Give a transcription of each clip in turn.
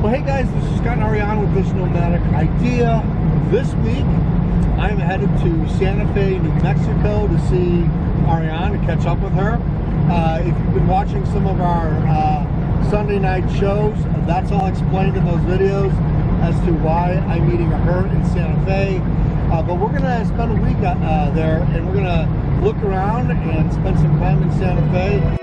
Well, hey guys, this is Scott Ariane with this Nomadic Idea. This week, I'm headed to Santa Fe, New Mexico to see Ariane, to catch up with her. If you've been watching some of our Sunday night shows, that's all explained in those videos as to why I'm meeting her in Santa Fe. But we're going to spend a week there, and we're going to look around and spend some time in Santa Fe.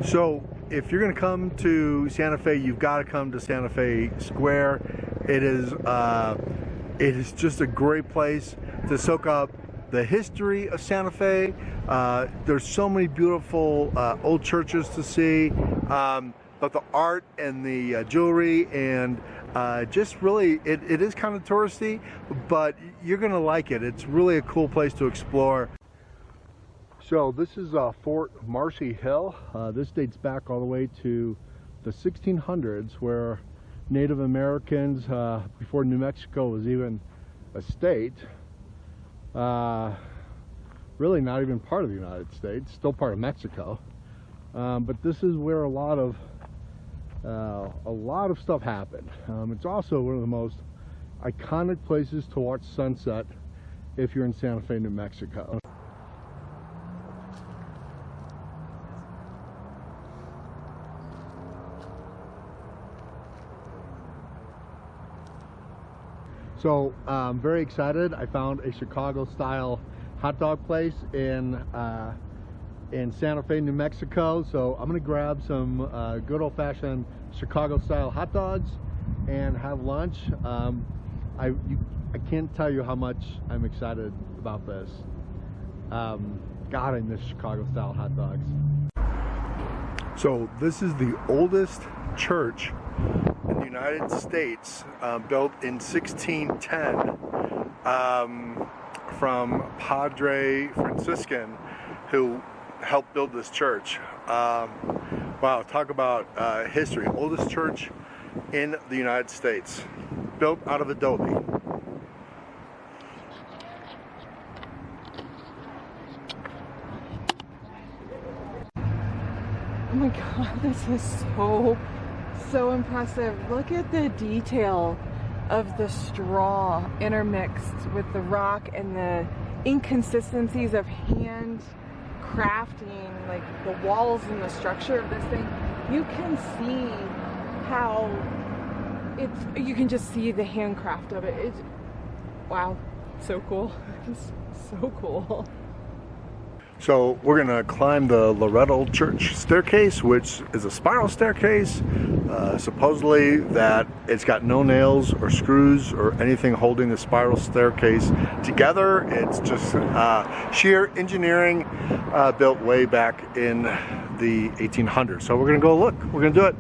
So if you're going to come to Santa Fe, you've got to come to Santa Fe Square. It is just a great place to soak up the history of Santa Fe. There's so many beautiful old churches to see, but the art and the jewelry and just really, it is kind of touristy, but you're going to like it. It's really a cool place to explore. So this is Fort Marcy Hill. This dates back all the way to the 1600s, where Native Americans, before New Mexico was even a state, really not even part of the United States, still part of Mexico. But this is where a lot of stuff happened. It's also one of the most iconic places to watch sunset if you're in Santa Fe, New Mexico. So I'm very excited. I found a Chicago-style hot dog place in Santa Fe, New Mexico. So I'm gonna grab some good old-fashioned Chicago-style hot dogs and have lunch. I can't tell you how much I'm excited about this. God, I miss Chicago-style hot dogs. So this is the oldest church in the United States, built in 1610 from Padre Franciscan, who helped build this church. Wow, talk about history. Oldest church in the United States, built out of adobe. Oh my God, this is so impressive. Look at the detail of the straw intermixed with the rock and the inconsistencies of hand crafting, like the walls and the structure of this thing. You can see how you can just see the handcraft of it. It's, wow, so cool. It's so cool. So we're gonna climb the Loretta Church staircase, which is a spiral staircase. Supposedly that it's got no nails or screws or anything holding the spiral staircase together. It's just sheer engineering, built way back in the 1800s. So we're gonna go look. We're gonna do it.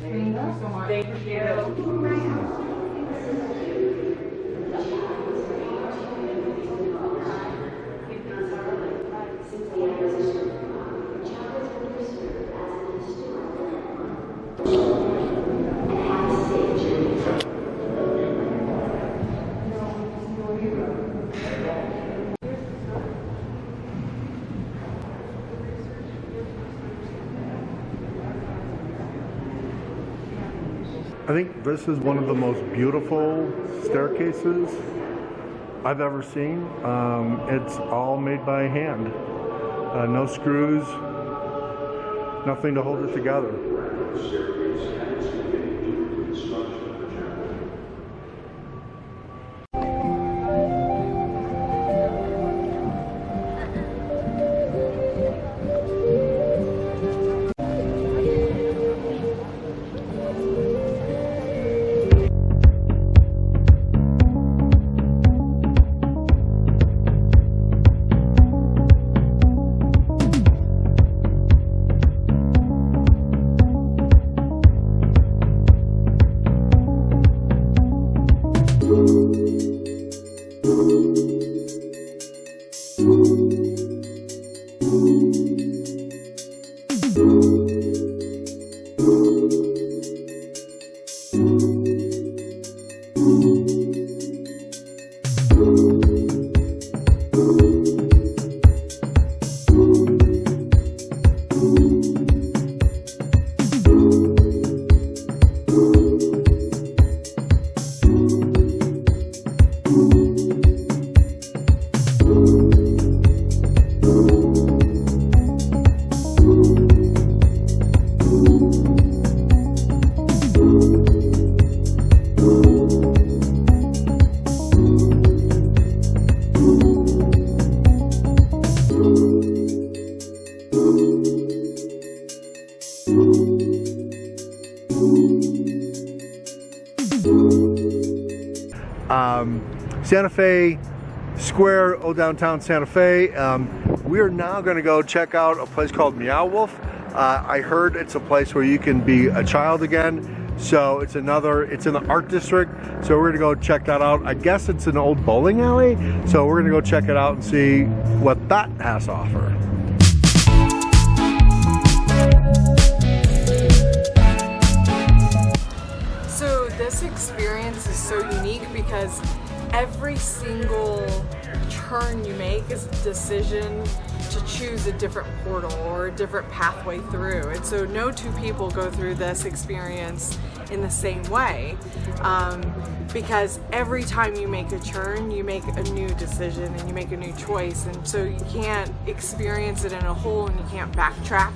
Thank you so much. Thank you. I think this is one of the most beautiful staircases I've ever seen. It's all made by hand. No screws, nothing to hold it together. Santa Fe Square, old downtown Santa Fe. We are now going to go check out a place called Meow Wolf. I heard it's a place where you can be a child again. So it's in the art district. So we're gonna go check that out. I guess it's an old bowling alley. So we're gonna go check it out and see what that has to offer. So this experience is so unique because every single turn you make is a decision to choose a different portal or a different pathway through. And so no two people go through this experience in the same way, because every time you make a turn, you make a new decision and you make a new choice. And so you can't experience it in a whole and you can't backtrack.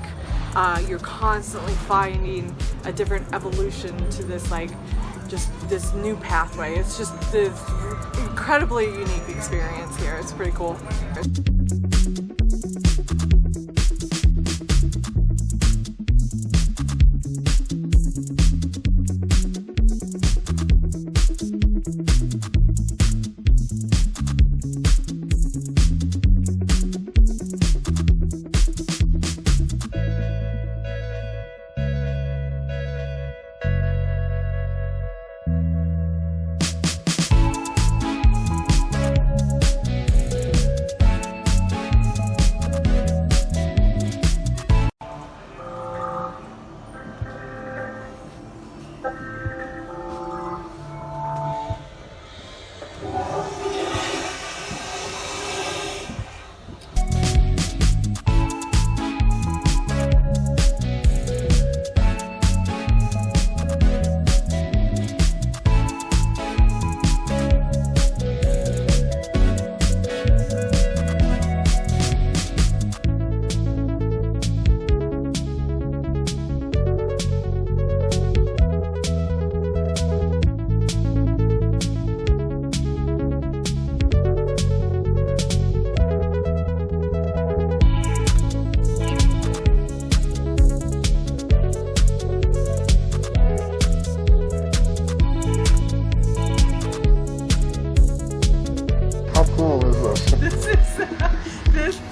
You're constantly finding a different evolution to this, like, just this new pathway. It's just this incredibly unique experience here. It's pretty cool.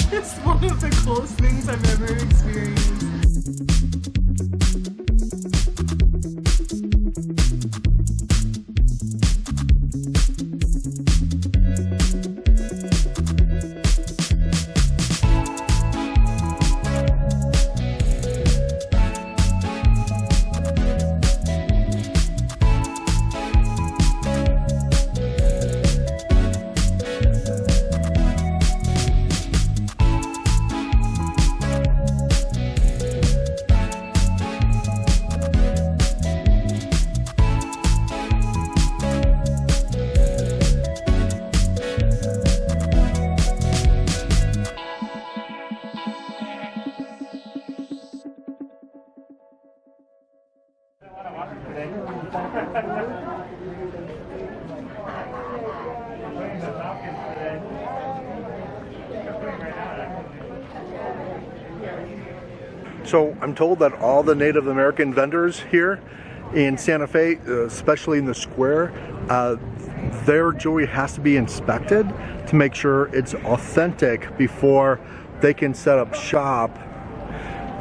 This is one of the coolest things I've ever experienced. So I'm told that all the Native American vendors here in Santa Fe, especially in the square, their jewelry has to be inspected to make sure it's authentic before they can set up shop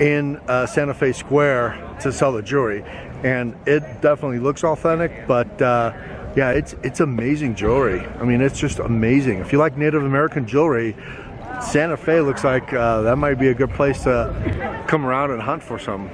in Santa Fe Square to sell the jewelry. And it definitely looks authentic, but yeah, it's amazing jewelry. I mean, it's just amazing. If you like Native American jewelry, Santa Fe looks like that might be a good place to come around and hunt for some.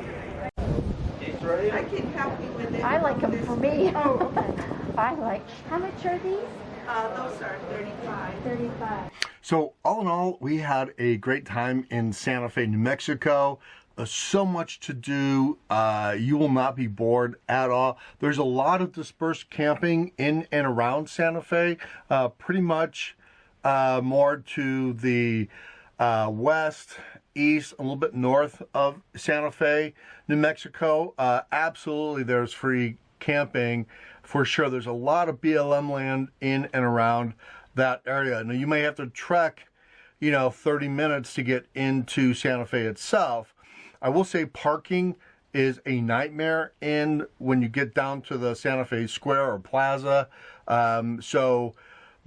I can help you with it. I like them for me. Oh, okay. I like. How much are these? Those are 35. 35. So all in all, we had a great time in Santa Fe, New Mexico. so much to do. You will not be bored at all. There's a lot of dispersed camping in and around Santa Fe, pretty much more to the west, east, a little bit north of Santa Fe, New Mexico. Absolutely, there's free camping for sure. There's a lot of BLM land in and around that area. Now, you may have to trek, 30 minutes to get into Santa Fe itself. I will say parking is a nightmare when you get down to the Santa Fe Square or Plaza. So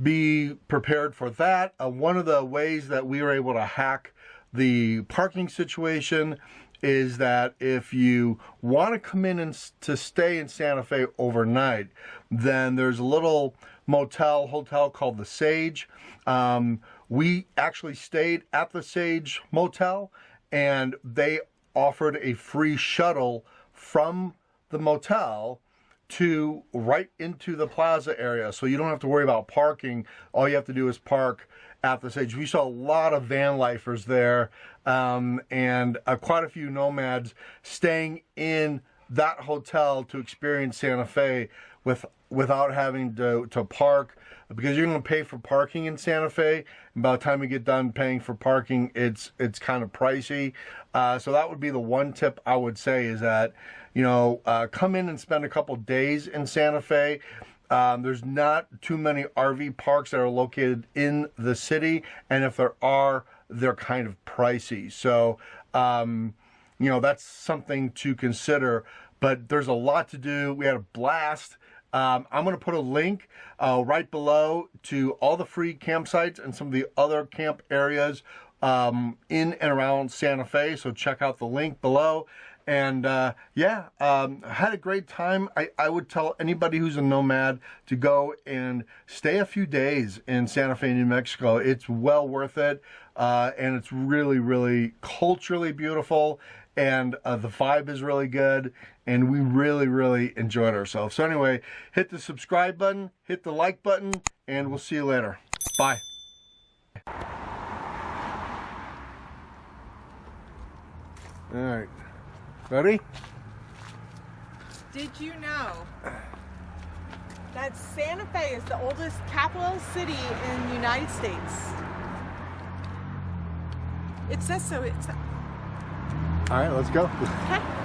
be prepared for that. One of the ways that we were able to hack the parking situation is that if you want to come in and to stay in Santa Fe overnight, then there's a little hotel called the Sage. We actually stayed at the Sage Motel, and they offered a free shuttle from the motel to right into the plaza area, so you don't have to worry about parking. All you have to do is park at the Sage. We saw a lot of van lifers there, and quite a few nomads staying in that hotel to experience Santa Fe without having to park, because you're going to pay for parking in Santa Fe, and by the time you get done paying for parking, it's kind of pricey. So that would be the one tip I would say, is that come in and spend a couple days in Santa Fe. There's not too many RV parks that are located in the city, and if there are, they're kind of pricey. So that's something to consider. But there's a lot to do. We had a blast. I'm going to put a link right below to all the free campsites and some of the other camp areas in and around Santa Fe. So check out the link below. And had a great time. I would tell anybody who's a nomad to go and stay a few days in Santa Fe, New Mexico. It's well worth it. And it's really, really culturally beautiful. And the vibe is really good. And we really, really enjoyed ourselves. So anyway, hit the subscribe button, hit the like button, and we'll see you later. Bye. All right. Ready? Did you know that Santa Fe is the oldest capital city in the United States? It says so. All right, let's go. Okay.